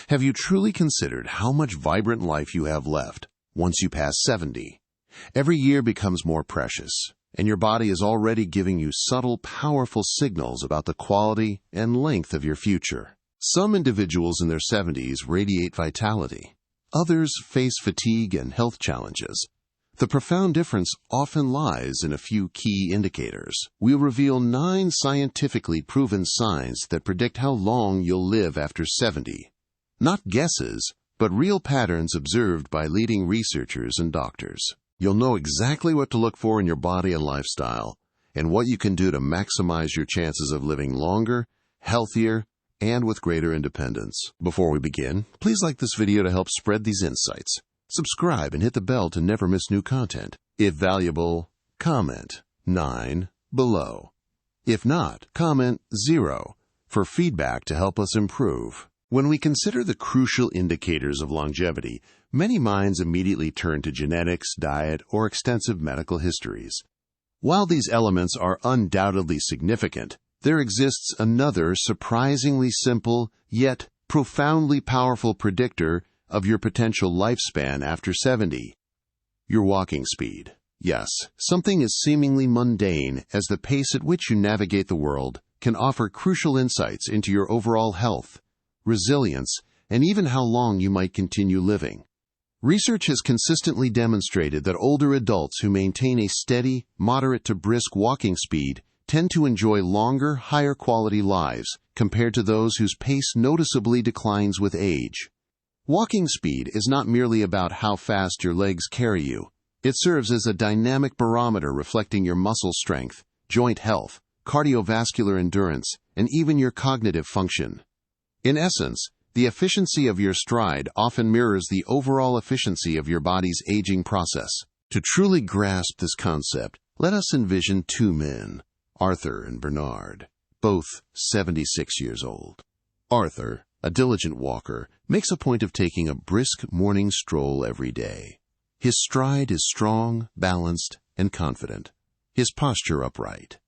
Have you truly considered how much vibrant life you have left once you pass 70? Every year becomes more precious, and your body is already giving you subtle, powerful signals about the quality and length of your future. Some individuals in their 70s radiate vitality. Others face fatigue and health challenges. The profound difference often lies in a few key indicators. We'll reveal 9 scientifically proven signs that predict how long you'll live after 70. Not guesses, but real patterns observed by leading researchers and doctors. You'll know exactly what to look for in your body and lifestyle, and what you can do to maximize your chances of living longer, healthier, and with greater independence. Before we begin, please like this video to help spread these insights. Subscribe and hit the bell to never miss new content. If valuable, comment 9 below. If not, comment 0 for feedback to help us improve. When we consider the crucial indicators of longevity, many minds immediately turn to genetics, diet, or extensive medical histories. While these elements are undoubtedly significant, there exists another surprisingly simple, yet profoundly powerful predictor of your potential lifespan after 70. Your walking speed. Yes, something as seemingly mundane as the pace at which you navigate the world can offer crucial insights into your overall health, resilience, and even how long you might continue living. Research has consistently demonstrated that older adults who maintain a steady, moderate to brisk walking speed tend to enjoy longer, higher quality lives compared to those whose pace noticeably declines with age. Walking speed is not merely about how fast your legs carry you. It serves as a dynamic barometer reflecting your muscle strength, joint health, cardiovascular endurance, and even your cognitive function. In essence, the efficiency of your stride often mirrors the overall efficiency of your body's aging process. To truly grasp this concept, let us envision 2 men, Arthur and Bernard, both 76 years old. Arthur, a diligent walker, makes a point of taking a brisk morning stroll every day. His stride is strong, balanced, and confident, his posture upright.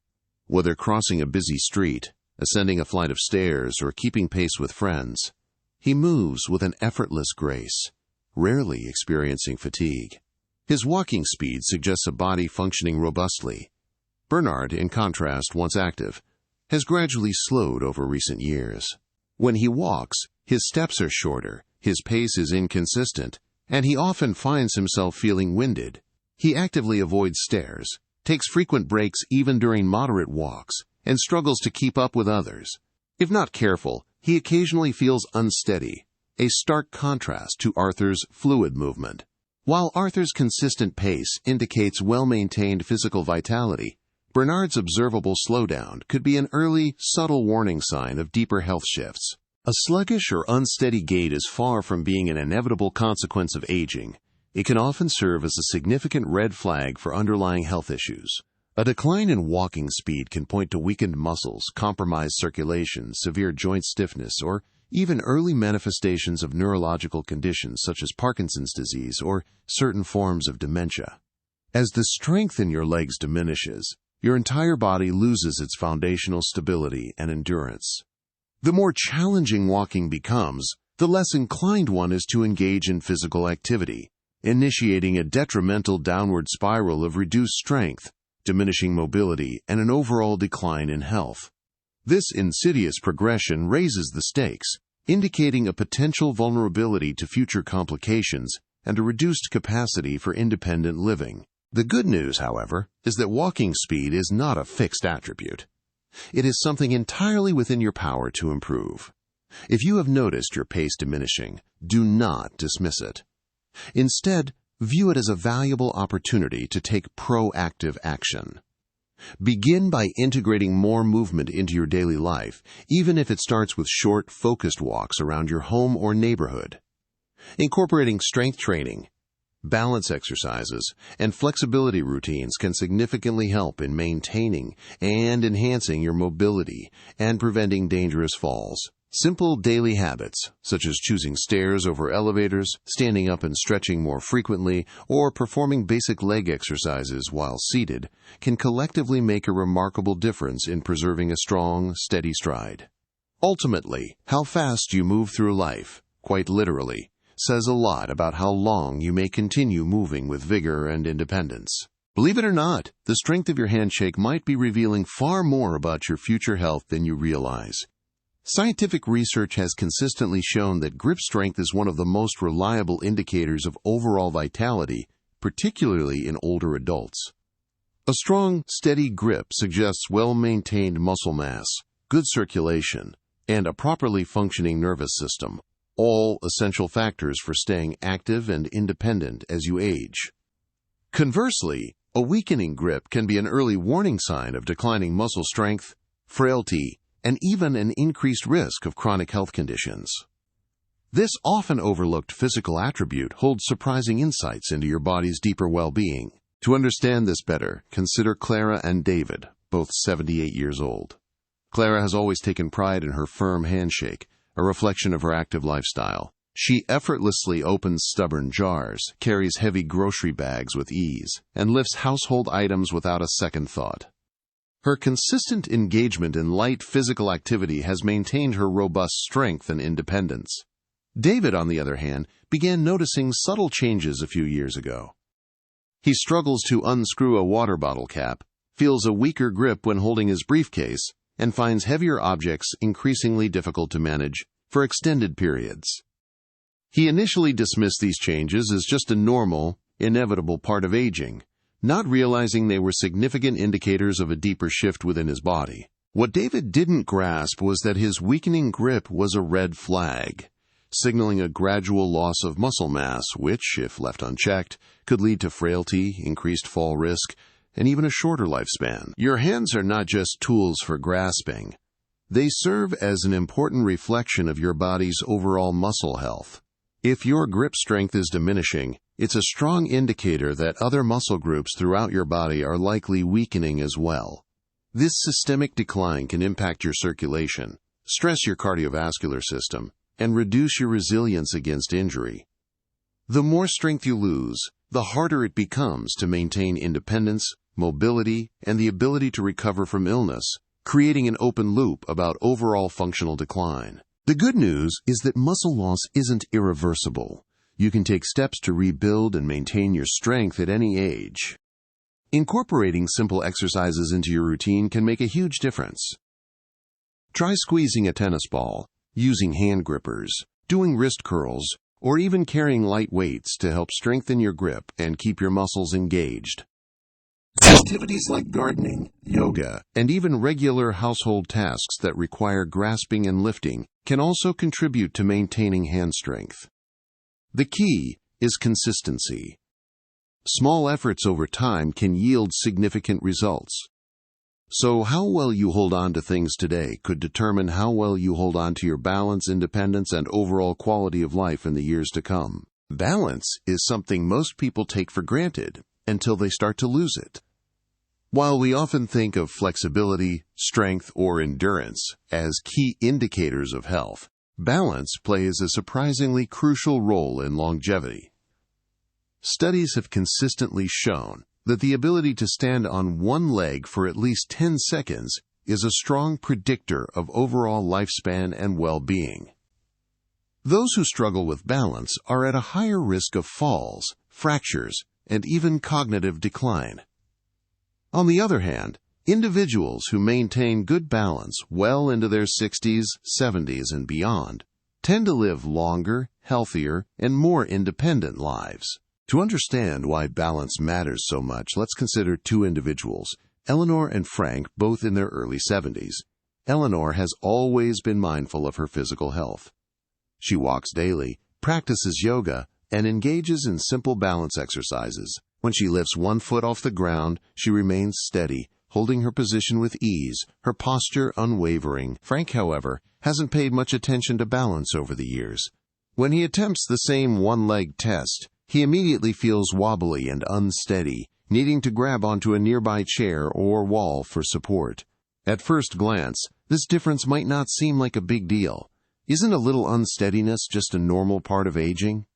Whether crossing a busy street, ascending a flight of stairs, or keeping pace with friends, he moves with an effortless grace, rarely experiencing fatigue. His walking speed suggests a body functioning robustly. Bernard, in contrast, once active, has gradually slowed over recent years. When he walks, his steps are shorter, his pace is inconsistent, and he often finds himself feeling winded. He actively avoids stairs, takes frequent breaks even during moderate walks, and struggles to keep up with others. If not careful, he occasionally feels unsteady, a stark contrast to Arthur's fluid movement. While Arthur's consistent pace indicates well-maintained physical vitality, Bernard's observable slowdown could be an early, subtle warning sign of deeper health shifts. A sluggish or unsteady gait is far from being an inevitable consequence of aging. It can often serve as a significant red flag for underlying health issues. A decline in walking speed can point to weakened muscles, compromised circulation, severe joint stiffness, or even early manifestations of neurological conditions such as Parkinson's disease or certain forms of dementia. As the strength in your legs diminishes, your entire body loses its foundational stability and endurance. The more challenging walking becomes, the less inclined one is to engage in physical activity, initiating a detrimental downward spiral of reduced strength, diminishing mobility, and an overall decline in health. This insidious progression raises the stakes, indicating a potential vulnerability to future complications and a reduced capacity for independent living. The good news, however, is that walking speed is not a fixed attribute. It is something entirely within your power to improve. If you have noticed your pace diminishing, do not dismiss it. Instead, view it as a valuable opportunity to take proactive action. Begin by integrating more movement into your daily life, even if it starts with short, focused walks around your home or neighborhood. Incorporating strength training, balance exercises, and flexibility routines can significantly help in maintaining and enhancing your mobility and preventing dangerous falls. Simple daily habits, such as choosing stairs over elevators, standing up and stretching more frequently, or performing basic leg exercises while seated, can collectively make a remarkable difference in preserving a strong, steady stride. Ultimately, how fast you move through life quite literally, says a lot about how long you may continue moving with vigor and independence. Believe it or not, the strength of your handshake might be revealing far more about your future health than you realize. Scientific research has consistently shown that grip strength is one of the most reliable indicators of overall vitality, particularly in older adults. A strong, steady grip suggests well-maintained muscle mass, good circulation, and a properly functioning nervous system, all essential factors for staying active and independent as you age. Conversely, a weakening grip can be an early warning sign of declining muscle strength, frailty, and even an increased risk of chronic health conditions. This often overlooked physical attribute holds surprising insights into your body's deeper well-being. To understand this better, consider Clara and David, both 78 years old. Clara has always taken pride in her firm handshake, a reflection of her active lifestyle. She effortlessly opens stubborn jars, carries heavy grocery bags with ease, and lifts household items without a second thought. Her consistent engagement in light physical activity has maintained her robust strength and independence. David, on the other hand, began noticing subtle changes a few years ago. He struggles to unscrew a water bottle cap, feels a weaker grip when holding his briefcase, and finds heavier objects increasingly difficult to manage for extended periods. He initially dismissed these changes as just a normal, inevitable part of aging, not realizing they were significant indicators of a deeper shift within his body. What David didn't grasp was that his weakening grip was a red flag, signaling a gradual loss of muscle mass, which, if left unchecked, could lead to frailty, increased fall risk, and even a shorter lifespan. Your hands are not just tools for grasping. They serve as an important reflection of your body's overall muscle health. If your grip strength is diminishing, it's a strong indicator that other muscle groups throughout your body are likely weakening as well. This systemic decline can impact your circulation, stress your cardiovascular system, and reduce your resilience against injury. The more strength you lose, the harder it becomes to maintain independence, mobility, and the ability to recover from illness, creating an open loop about overall functional decline. The good news is that muscle loss isn't irreversible. You can take steps to rebuild and maintain your strength at any age. Incorporating simple exercises into your routine can make a huge difference. Try squeezing a tennis ball, using hand grippers, doing wrist curls, or even carrying light weights to help strengthen your grip and keep your muscles engaged. Activities like gardening, yoga, and even regular household tasks that require grasping and lifting can also contribute to maintaining hand strength. The key is consistency. Small efforts over time can yield significant results. So how well you hold on to things today could determine how well you hold on to your balance, independence, and overall quality of life in the years to come. Balance is something most people take for granted until they start to lose it. While we often think of flexibility, strength, or endurance as key indicators of health, balance plays a surprisingly crucial role in longevity. Studies have consistently shown that the ability to stand on one leg for at least 10 seconds is a strong predictor of overall lifespan and well-being. Those who struggle with balance are at a higher risk of falls, fractures, and even cognitive decline. On the other hand, individuals who maintain good balance well into their 60s, 70s, and beyond tend to live longer, healthier, and more independent lives. To understand why balance matters so much, let's consider two individuals, Eleanor and Frank, both in their early 70s. Eleanor has always been mindful of her physical health. She walks daily, practices yoga, and engages in simple balance exercises. When she lifts one foot off the ground, she remains steady, holding her position with ease, her posture unwavering. Frank, however, hasn't paid much attention to balance over the years. When he attempts the same one-leg test, he immediately feels wobbly and unsteady, needing to grab onto a nearby chair or wall for support. At first glance, this difference might not seem like a big deal. Isn't a little unsteadiness just a normal part of aging?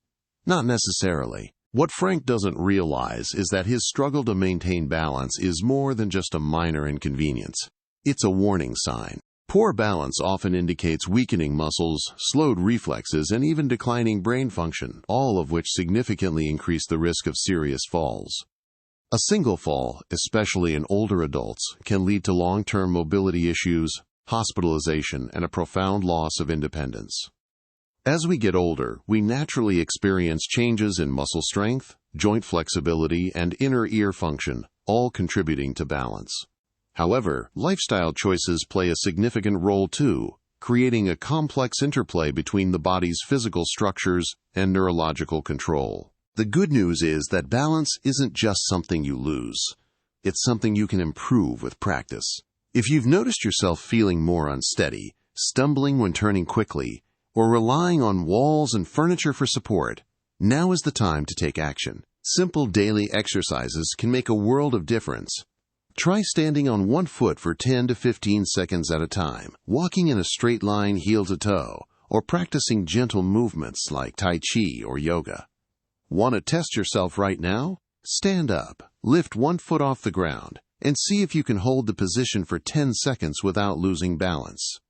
Not necessarily. What Frank doesn't realize is that his struggle to maintain balance is more than just a minor inconvenience. It's a warning sign, Poor balance often indicates weakening muscles, slowed reflexes, and even declining brain function, all of which significantly increase the risk of serious falls. A single fall, especially in older adults, can lead to long-term mobility issues, hospitalization, and a profound loss of independence. As we get older, we naturally experience changes in muscle strength, joint flexibility, and inner ear function, all contributing to balance. However, lifestyle choices play a significant role too, creating a complex interplay between the body's physical structures and neurological control. The good news is that balance isn't just something you lose. It's something you can improve with practice. If you've noticed yourself feeling more unsteady, stumbling when turning quickly, or relying on walls and furniture for support, now is the time to take action. Simple daily exercises can make a world of difference. Try standing on one foot for 10 to 15 seconds at a time, walking in a straight line heel to toe, or practicing gentle movements like Tai Chi or yoga. Want to test yourself right now? Stand up, lift one foot off the ground, and see if you can hold the position for 10 seconds without losing balance.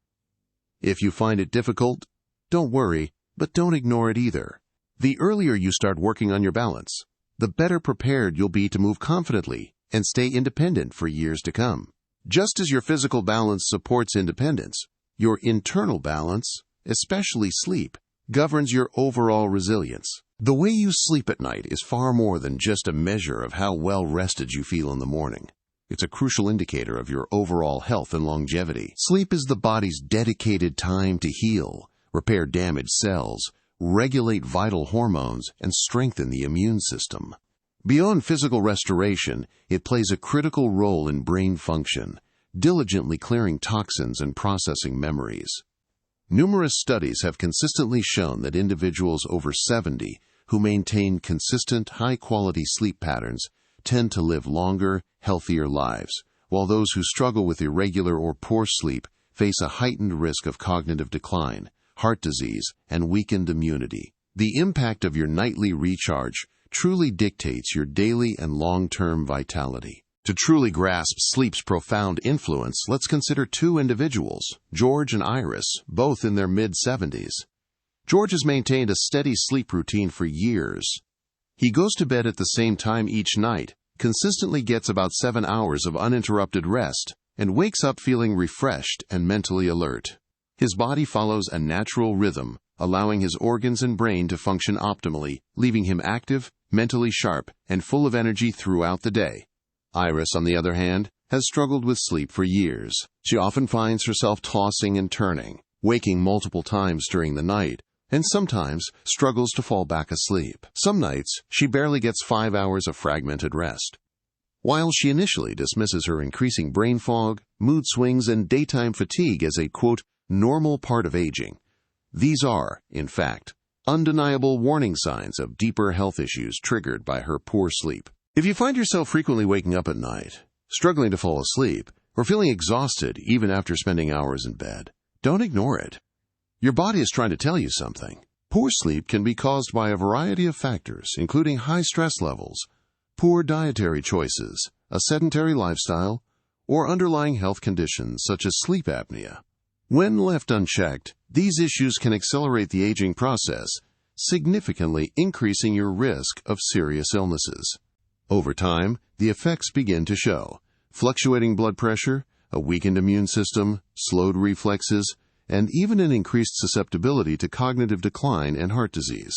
If you find it difficult, don't worry, but don't ignore it either. The earlier you start working on your balance, the better prepared you'll be to move confidently and stay independent for years to come. Just as your physical balance supports independence, your internal balance, especially sleep, governs your overall resilience. The way you sleep at night is far more than just a measure of how well rested you feel in the morning. It's a crucial indicator of your overall health and longevity. Sleep is the body's dedicated time to heal, repair damaged cells, regulate vital hormones, and strengthen the immune system. Beyond physical restoration, it plays a critical role in brain function, diligently clearing toxins and processing memories. Numerous studies have consistently shown that individuals over 70 who maintain consistent, high-quality sleep patterns tend to live longer, healthier lives, while those who struggle with irregular or poor sleep face a heightened risk of cognitive decline, heart disease, and weakened immunity. The impact of your nightly recharge truly dictates your daily and long-term vitality. To truly grasp sleep's profound influence, let's consider two individuals, George and Iris, both in their mid-70s. George has maintained a steady sleep routine for years. He goes to bed at the same time each night, consistently gets about 7 hours of uninterrupted rest, and wakes up feeling refreshed and mentally alert. His body follows a natural rhythm, allowing his organs and brain to function optimally, leaving him active, mentally sharp, and full of energy throughout the day. Iris, on the other hand, has struggled with sleep for years. She often finds herself tossing and turning, waking multiple times during the night, and sometimes struggles to fall back asleep. Some nights, she barely gets 5 hours of fragmented rest. While she initially dismisses her increasing brain fog, mood swings, and daytime fatigue as a, quote, normal part of aging, these are, in fact, undeniable warning signs of deeper health issues triggered by her poor sleep. If you find yourself frequently waking up at night, struggling to fall asleep, or feeling exhausted even after spending hours in bed, don't ignore it. Your body is trying to tell you something. Poor sleep can be caused by a variety of factors, including high stress levels, poor dietary choices, a sedentary lifestyle, or underlying health conditions such as sleep apnea. When left unchecked, these issues can accelerate the aging process, significantly increasing your risk of serious illnesses. Over time, the effects begin to show: fluctuating blood pressure, a weakened immune system, slowed reflexes, and even an increased susceptibility to cognitive decline and heart disease.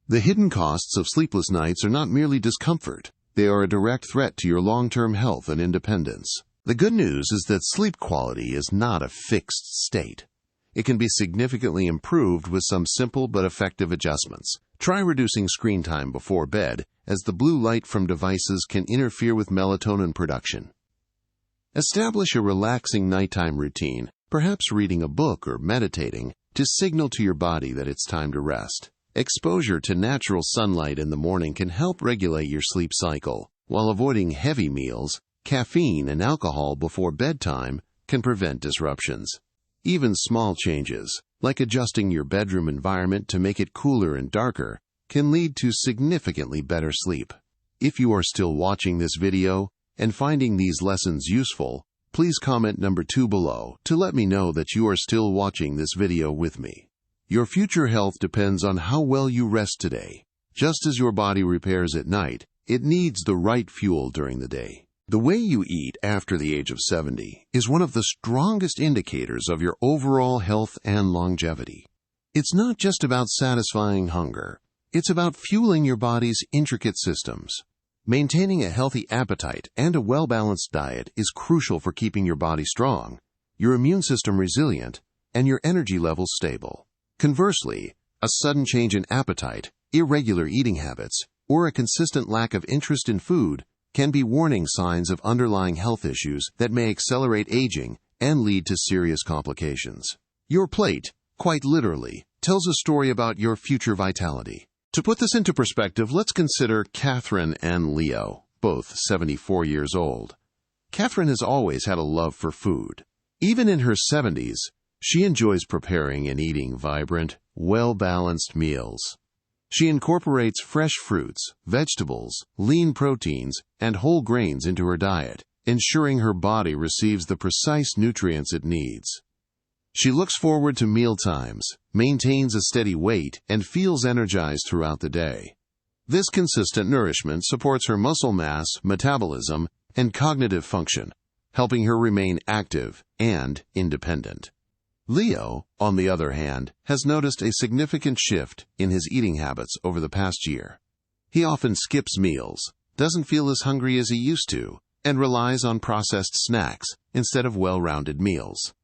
The hidden costs of sleepless nights are not merely discomfort. They are a direct threat to your long-term health and independence. The good news is that sleep quality is not a fixed state. It can be significantly improved with some simple but effective adjustments. Try reducing screen time before bed, as the blue light from devices can interfere with melatonin production. Establish a relaxing nighttime routine, perhaps reading a book or meditating, to signal to your body that it's time to rest. Exposure to natural sunlight in the morning can help regulate your sleep cycle, while avoiding heavy meals, caffeine, and alcohol before bedtime can prevent disruptions. Even small changes, like adjusting your bedroom environment to make it cooler and darker, can lead to significantly better sleep. If you are still watching this video and finding these lessons useful, please comment number 2 below to let me know that you are still watching this video with me. Your future health depends on how well you rest today. Just as your body repairs at night, it needs the right fuel during the day. The way you eat after the age of 70 is one of the strongest indicators of your overall health and longevity. It's not just about satisfying hunger. It's about fueling your body's intricate systems. Maintaining a healthy appetite and a well-balanced diet is crucial for keeping your body strong, your immune system resilient, and your energy levels stable. Conversely, a sudden change in appetite, irregular eating habits, or a consistent lack of interest in food can be warning signs of underlying health issues that may accelerate aging and lead to serious complications. Your plate, quite literally, tells a story about your future vitality. To put this into perspective, let's consider Catherine and Leo, both 74 years old. Catherine has always had a love for food. Even in her 70s, she enjoys preparing and eating vibrant, well-balanced meals. She incorporates fresh fruits, vegetables, lean proteins, and whole grains into her diet, ensuring her body receives the precise nutrients it needs. She looks forward to meal times, maintains a steady weight, and feels energized throughout the day. This consistent nourishment supports her muscle mass, metabolism, and cognitive function, helping her remain active and independent. Leo, on the other hand, has noticed a significant shift in his eating habits over the past year. He often skips meals, doesn't feel as hungry as he used to, and relies on processed snacks instead of well-rounded meals.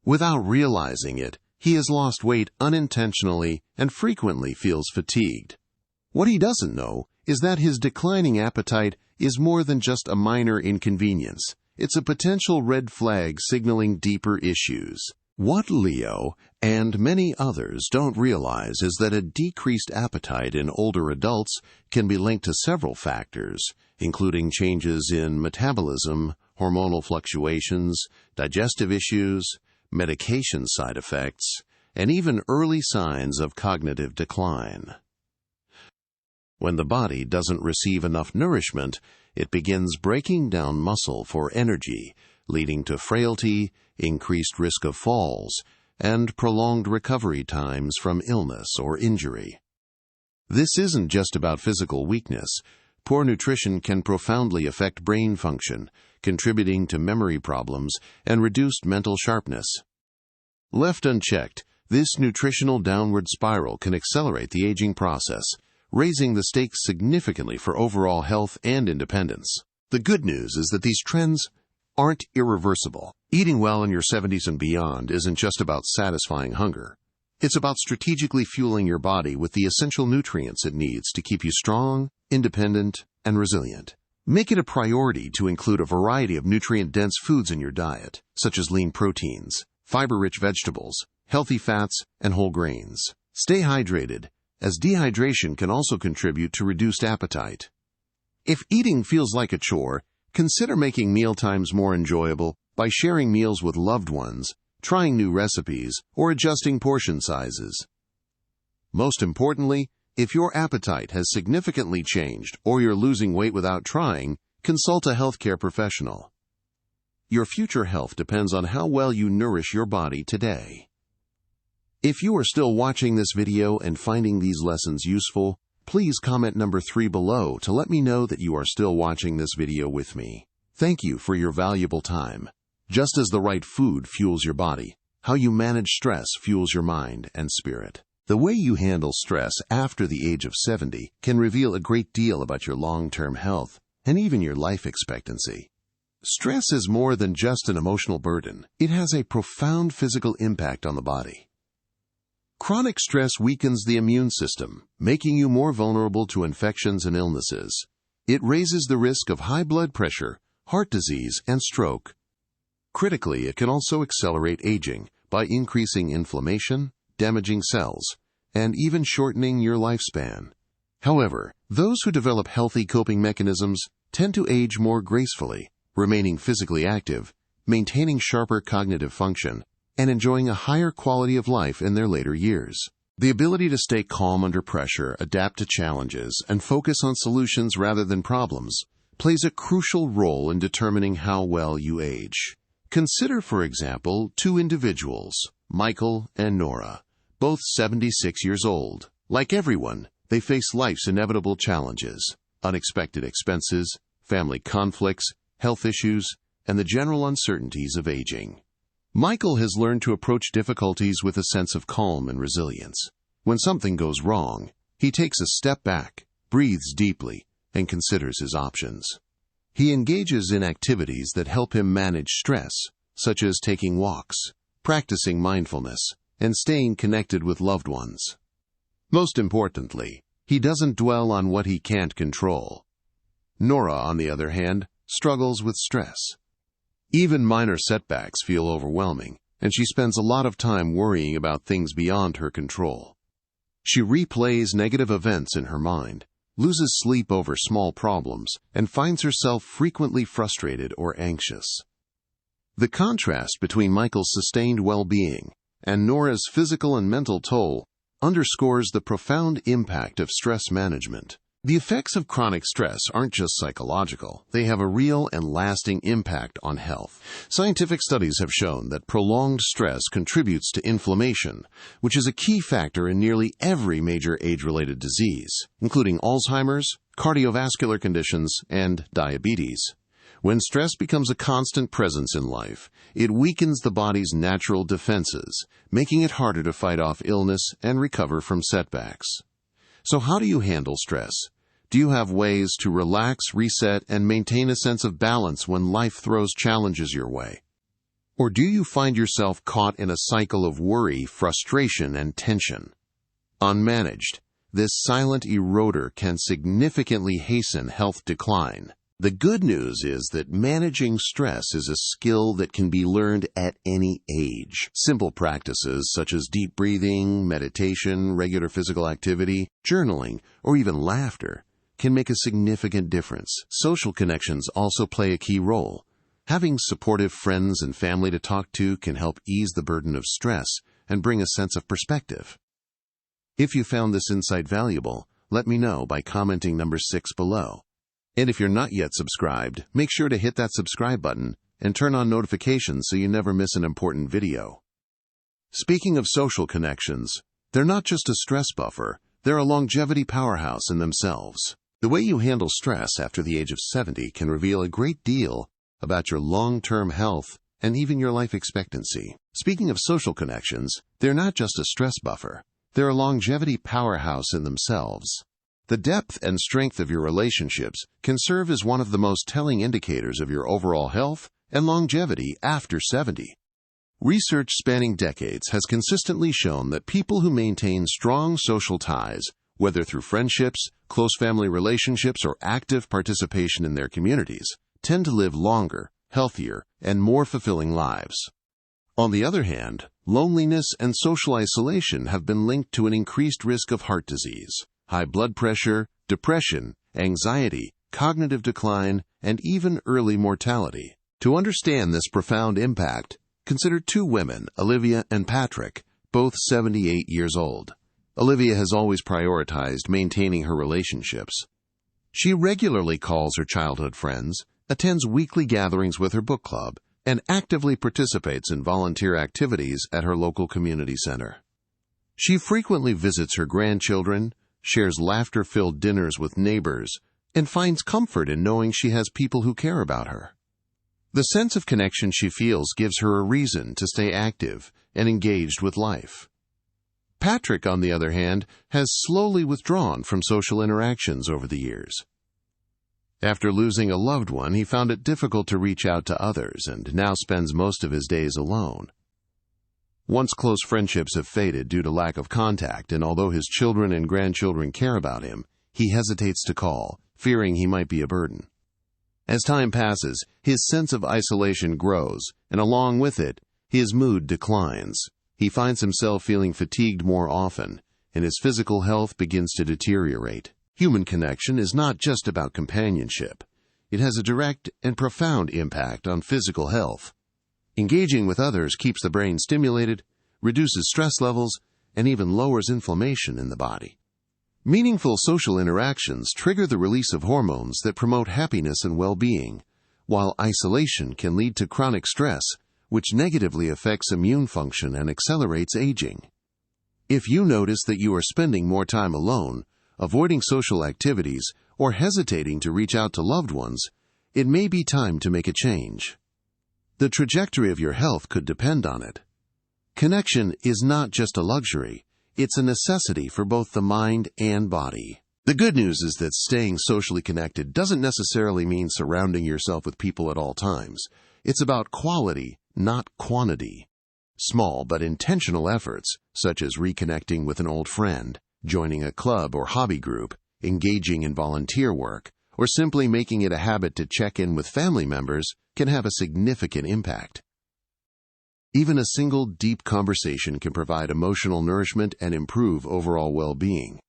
Without realizing it, he has lost weight unintentionally and frequently feels fatigued. What he doesn't know is that his declining appetite is more than just a minor inconvenience. It's a potential red flag signaling deeper issues. What Leo and many others don't realize is that a decreased appetite in older adults can be linked to several factors, including changes in metabolism, hormonal fluctuations, digestive issues, medication side effects, and even early signs of cognitive decline. When the body doesn't receive enough nourishment, it begins breaking down muscle for energy, leading to frailty, increased risk of falls, and prolonged recovery times from illness or injury. This isn't just about physical weakness. Poor nutrition can profoundly affect brain function, contributing to memory problems and reduced mental sharpness. Left unchecked, this nutritional downward spiral can accelerate the aging process, raising the stakes significantly for overall health and independence. The good news is that these trends aren't irreversible. Eating well in your 70s and beyond isn't just about satisfying hunger. It's about strategically fueling your body with the essential nutrients it needs to keep you strong, independent, and resilient. Make it a priority to include a variety of nutrient-dense foods in your diet, such as lean proteins, fiber-rich vegetables, healthy fats, and whole grains. Stay hydrated, as dehydration can also contribute to reduced appetite. If eating feels like a chore, consider making mealtimes more enjoyable by sharing meals with loved ones, trying new recipes, or adjusting portion sizes. Most importantly, if your appetite has significantly changed or you're losing weight without trying, consult a healthcare professional. Your future health depends on how well you nourish your body today. If you are still watching this video and finding these lessons useful, please comment number 3 below to let me know that you are still watching this video with me. Thank you for your valuable time. Just as the right food fuels your body, how you manage stress fuels your mind and spirit. The way you handle stress after the age of 70 can reveal a great deal about your long-term health and even your life expectancy. Stress is more than just an emotional burden. It has a profound physical impact on the body. Chronic stress weakens the immune system, making you more vulnerable to infections and illnesses. It raises the risk of high blood pressure, heart disease, and stroke. Critically, it can also accelerate aging by increasing inflammation, damaging cells, and even shortening your lifespan. However, those who develop healthy coping mechanisms tend to age more gracefully, remaining physically active, maintaining sharper cognitive function, and enjoying a higher quality of life in their later years. The ability to stay calm under pressure, adapt to challenges, and focus on solutions rather than problems plays a crucial role in determining how well you age. Consider, for example, two individuals, Michael and Nora, both 76 years old. Like everyone, they face life's inevitable challenges, unexpected expenses, family conflicts, health issues, and the general uncertainties of aging. Michael has learned to approach difficulties with a sense of calm and resilience. When something goes wrong, he takes a step back, breathes deeply, and considers his options. He engages in activities that help him manage stress, such as taking walks, practicing mindfulness, and staying connected with loved ones. Most importantly, he doesn't dwell on what he can't control. Nora, on the other hand, struggles with stress. Even minor setbacks feel overwhelming, and she spends a lot of time worrying about things beyond her control. She replays negative events in her mind, loses sleep over small problems, and finds herself frequently frustrated or anxious. The contrast between Michael's sustained well-being and Nora's physical and mental toll underscores the profound impact of stress management. The effects of chronic stress aren't just psychological, they have a real and lasting impact on health. Scientific studies have shown that prolonged stress contributes to inflammation, which is a key factor in nearly every major age-related disease, including Alzheimer's, cardiovascular conditions, and diabetes. When stress becomes a constant presence in life, it weakens the body's natural defenses, making it harder to fight off illness and recover from setbacks. So how do you handle stress? Do you have ways to relax, reset, and maintain a sense of balance when life throws challenges your way? Or do you find yourself caught in a cycle of worry, frustration, and tension? Unmanaged, this silent eroder can significantly hasten health decline. The good news is that managing stress is a skill that can be learned at any age. Simple practices such as deep breathing, meditation, regular physical activity, journaling, or even laughter can make a significant difference. Social connections also play a key role. Having supportive friends and family to talk to can help ease the burden of stress and bring a sense of perspective. If you found this insight valuable, let me know by commenting number 6 below. And if you're not yet subscribed, make sure to hit that subscribe button and turn on notifications so you never miss an important video. Speaking of social connections, they're not just a stress buffer, they're a longevity powerhouse in themselves. The way you handle stress after the age of 70 can reveal a great deal about your long-term health and even your life expectancy. Speaking of social connections, they're not just a stress buffer, they're a longevity powerhouse in themselves. The depth and strength of your relationships can serve as one of the most telling indicators of your overall health and longevity after 70. Research spanning decades has consistently shown that people who maintain strong social ties, whether through friendships, close family relationships, or active participation in their communities, tend to live longer, healthier, and more fulfilling lives. On the other hand, loneliness and social isolation have been linked to an increased risk of heart disease, high blood pressure, depression, anxiety, cognitive decline, and even early mortality. To understand this profound impact, consider two women, Olivia and Patrick, both 78 years old. Olivia has always prioritized maintaining her relationships. She regularly calls her childhood friends, attends weekly gatherings with her book club, and actively participates in volunteer activities at her local community center. She frequently visits her grandchildren, shares laughter-filled dinners with neighbors, and finds comfort in knowing she has people who care about her. The sense of connection she feels gives her a reason to stay active and engaged with life. Patrick, on the other hand, has slowly withdrawn from social interactions over the years. After losing a loved one, he found it difficult to reach out to others and now spends most of his days alone. Once close friendships have faded due to lack of contact, and although his children and grandchildren care about him, he hesitates to call, fearing he might be a burden. As time passes, his sense of isolation grows, and along with it, his mood declines. He finds himself feeling fatigued more often, and his physical health begins to deteriorate. Human connection is not just about companionship. It has a direct and profound impact on physical health. Engaging with others keeps the brain stimulated, reduces stress levels, and even lowers inflammation in the body. Meaningful social interactions trigger the release of hormones that promote happiness and well-being, while isolation can lead to chronic stress, which negatively affects immune function and accelerates aging. If you notice that you are spending more time alone, avoiding social activities, or hesitating to reach out to loved ones, it may be time to make a change. The trajectory of your health could depend on it. Connection is not just a luxury, it's a necessity for both the mind and body. The good news is that staying socially connected doesn't necessarily mean surrounding yourself with people at all times. It's about quality, not quantity. Small but intentional efforts, such as reconnecting with an old friend, joining a club or hobby group, engaging in volunteer work, or simply making it a habit to check in with family members, can have a significant impact. Even a single deep conversation can provide emotional nourishment and improve overall well-being.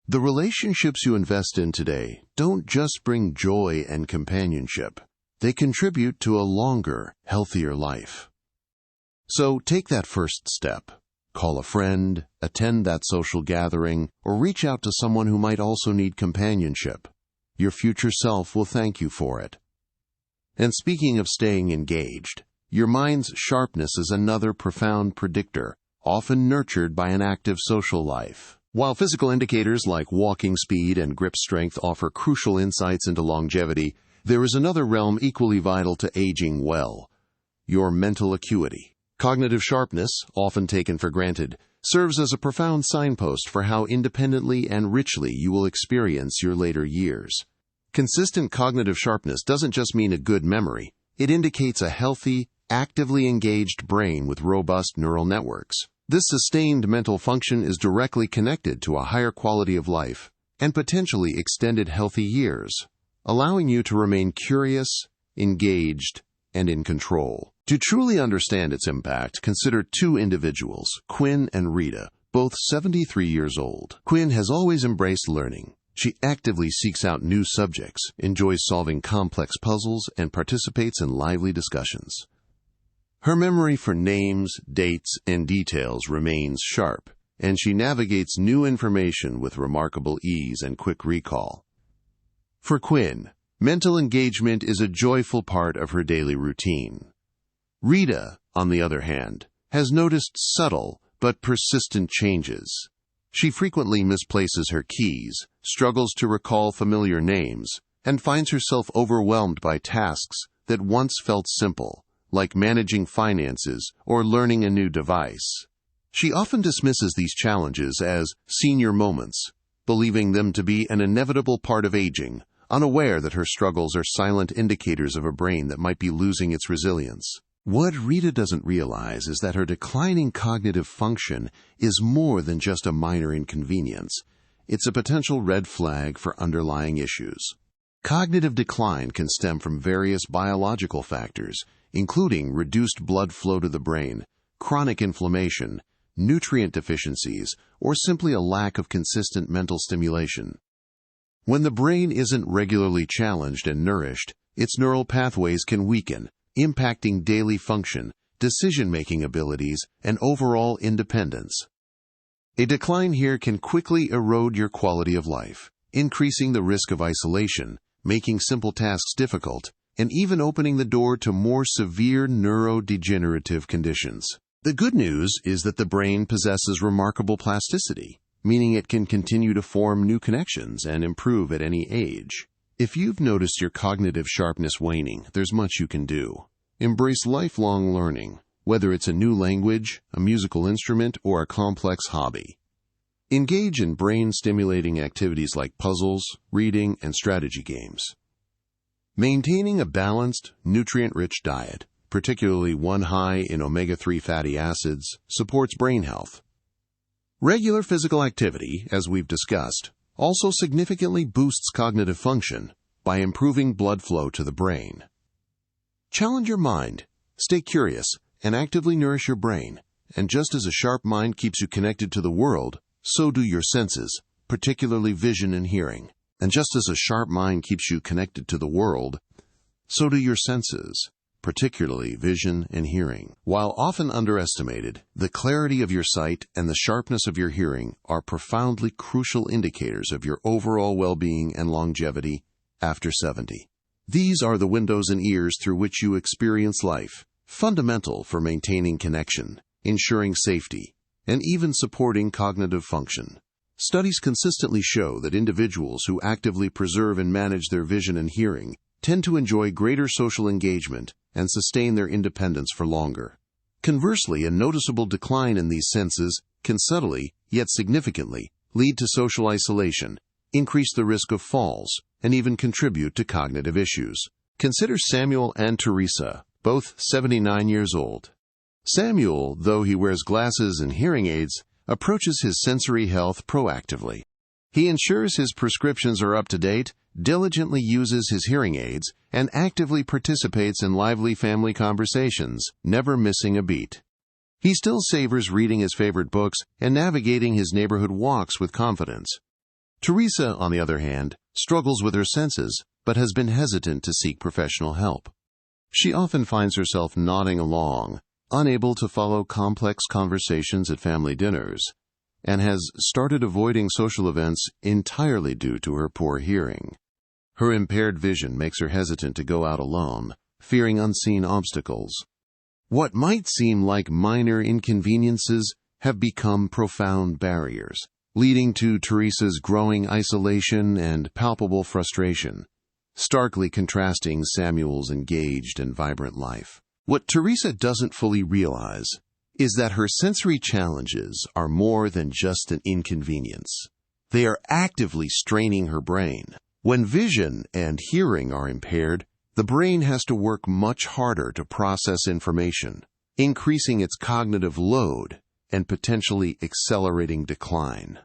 The relationships you invest in today don't just bring joy and companionship. They contribute to a longer, healthier life. So take that first step. Call a friend, attend that social gathering, or reach out to someone who might also need companionship. Your future self will thank you for it. And speaking of staying engaged, your mind's sharpness is another profound predictor, often nurtured by an active social life. While physical indicators like walking speed and grip strength offer crucial insights into longevity, there is another realm equally vital to aging well: your mental acuity. Cognitive sharpness, often taken for granted, serves as a profound signpost for how independently and richly you will experience your later years. Consistent cognitive sharpness doesn't just mean a good memory. It indicates a healthy, actively engaged brain with robust neural networks. This sustained mental function is directly connected to a higher quality of life and potentially extended healthy years, allowing you to remain curious, engaged, and in control. To truly understand its impact, consider two individuals, Quinn and Rita, both 73 years old. Quinn has always embraced learning. She actively seeks out new subjects, enjoys solving complex puzzles, and participates in lively discussions. Her memory for names, dates, and details remains sharp, and she navigates new information with remarkable ease and quick recall. For Quinn, mental engagement is a joyful part of her daily routine. Rita, on the other hand, has noticed subtle but persistent changes. She frequently misplaces her keys, struggles to recall familiar names, and finds herself overwhelmed by tasks that once felt simple, like managing finances or learning a new device. She often dismisses these challenges as senior moments, believing them to be an inevitable part of aging, unaware that her struggles are silent indicators of a brain that might be losing its resilience. What Rita doesn't realize is that her declining cognitive function is more than just a minor inconvenience. It's a potential red flag for underlying issues. Cognitive decline can stem from various biological factors, including reduced blood flow to the brain, chronic inflammation, nutrient deficiencies, or simply a lack of consistent mental stimulation. When the brain isn't regularly challenged and nourished, its neural pathways can weaken, impacting daily function, decision-making abilities, and overall independence. A decline here can quickly erode your quality of life, increasing the risk of isolation, making simple tasks difficult, and even opening the door to more severe neurodegenerative conditions. The good news is that the brain possesses remarkable plasticity, meaning it can continue to form new connections and improve at any age. If you've noticed your cognitive sharpness waning, there's much you can do. Embrace lifelong learning, whether it's a new language, a musical instrument, or a complex hobby. Engage in brain-stimulating activities like puzzles, reading, and strategy games. Maintaining a balanced, nutrient-rich diet, particularly one high in omega-3 fatty acids, supports brain health. Regular physical activity, as we've discussed, also significantly boosts cognitive function by improving blood flow to the brain. Challenge your mind, stay curious, and actively nourish your brain. And just as a sharp mind keeps you connected to the world, so do your senses, particularly vision and hearing. And just as a sharp mind keeps you connected to the world, so do your senses, particularly vision and hearing. While often underestimated, the clarity of your sight and the sharpness of your hearing are profoundly crucial indicators of your overall well-being and longevity after 70. These are the windows and ears through which you experience life, fundamental for maintaining connection, ensuring safety, and even supporting cognitive function. Studies consistently show that individuals who actively preserve and manage their vision and hearing tend to enjoy greater social engagement and sustain their independence for longer. Conversely, a noticeable decline in these senses can subtly, yet significantly, lead to social isolation, increase the risk of falls, and even contribute to cognitive issues. Consider Samuel and Teresa, both 79 years old. Samuel, though he wears glasses and hearing aids, approaches his sensory health proactively. He ensures his prescriptions are up to date, diligently uses his hearing aids, and actively participates in lively family conversations, never missing a beat. He still savors reading his favorite books and navigating his neighborhood walks with confidence. Teresa, on the other hand, struggles with her senses, but has been hesitant to seek professional help. She often finds herself nodding along, unable to follow complex conversations at family dinners, and has started avoiding social events entirely due to her poor hearing. Her impaired vision makes her hesitant to go out alone, fearing unseen obstacles. What might seem like minor inconveniences have become profound barriers, leading to Teresa's growing isolation and palpable frustration, starkly contrasting Samuel's engaged and vibrant life. What Teresa doesn't fully realize is that her sensory challenges are more than just an inconvenience. They are actively straining her brain. When vision and hearing are impaired, the brain has to work much harder to process information, increasing its cognitive load and potentially accelerating decline.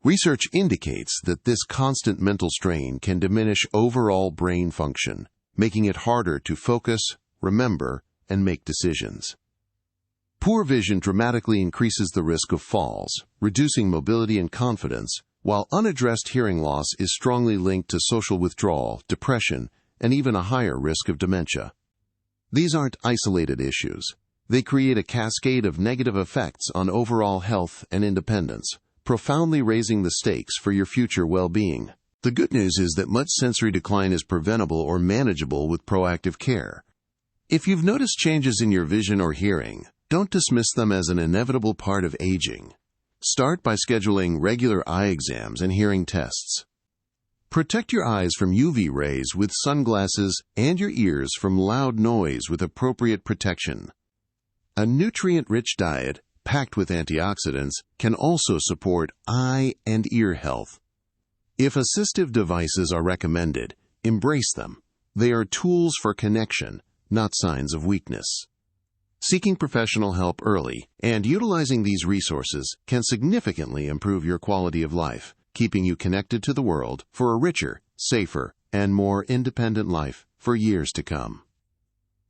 Research indicates that this constant mental strain can diminish overall brain function, making it harder to focus, remember, and make decisions. Poor vision dramatically increases the risk of falls, reducing mobility and confidence, while unaddressed hearing loss is strongly linked to social withdrawal, depression, and even a higher risk of dementia. These aren't isolated issues. They create a cascade of negative effects on overall health and independence, profoundly raising the stakes for your future well-being. The good news is that much sensory decline is preventable or manageable with proactive care. If you've noticed changes in your vision or hearing, don't dismiss them as an inevitable part of aging. Start by scheduling regular eye exams and hearing tests. Protect your eyes from UV rays with sunglasses and your ears from loud noise with appropriate protection. A nutrient-rich diet, packed with antioxidants, can also support eye and ear health. If assistive devices are recommended, embrace them. They are tools for connection, not signs of weakness. Seeking professional help early and utilizing these resources can significantly improve your quality of life, keeping you connected to the world for a richer, safer, and more independent life for years to come.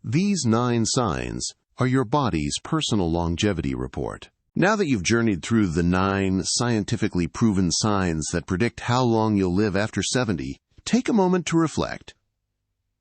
These 9 signs are your body's personal longevity report. Now that you've journeyed through the 9 scientifically proven signs that predict how long you'll live after 70, take a moment to reflect.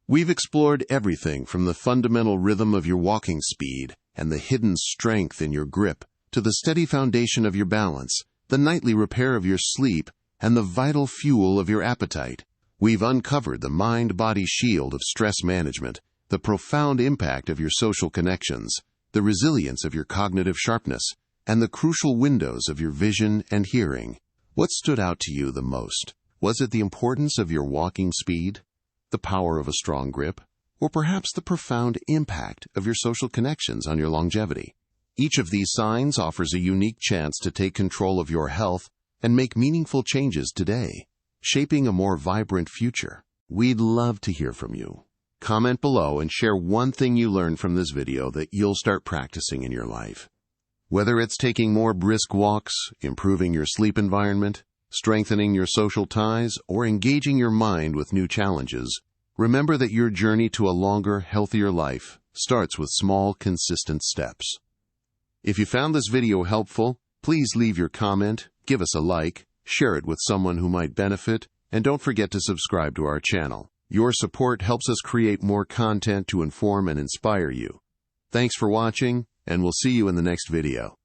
We've explored everything from the fundamental rhythm of your walking speed and the hidden strength in your grip to the steady foundation of your balance, the nightly repair of your sleep, and the vital fuel of your appetite. We've uncovered the mind-body shield of stress management, the profound impact of your social connections, the resilience of your cognitive sharpness, and the crucial windows of your vision and hearing. What stood out to you the most? Was it the importance of your walking speed, the power of a strong grip, or perhaps the profound impact of your social connections on your longevity? Each of these signs offers a unique chance to take control of your health and make meaningful changes today, shaping a more vibrant future. We'd love to hear from you. Comment below and share one thing you learned from this video that you'll start practicing in your life. Whether it's taking more brisk walks, improving your sleep environment, strengthening your social ties, or engaging your mind with new challenges, remember that your journey to a longer, healthier life starts with small, consistent steps. If you found this video helpful, please leave your comment, give us a like, share it with someone who might benefit, and don't forget to subscribe to our channel. Your support helps us create more content to inform and inspire you. Thanks for watching, and we'll see you in the next video.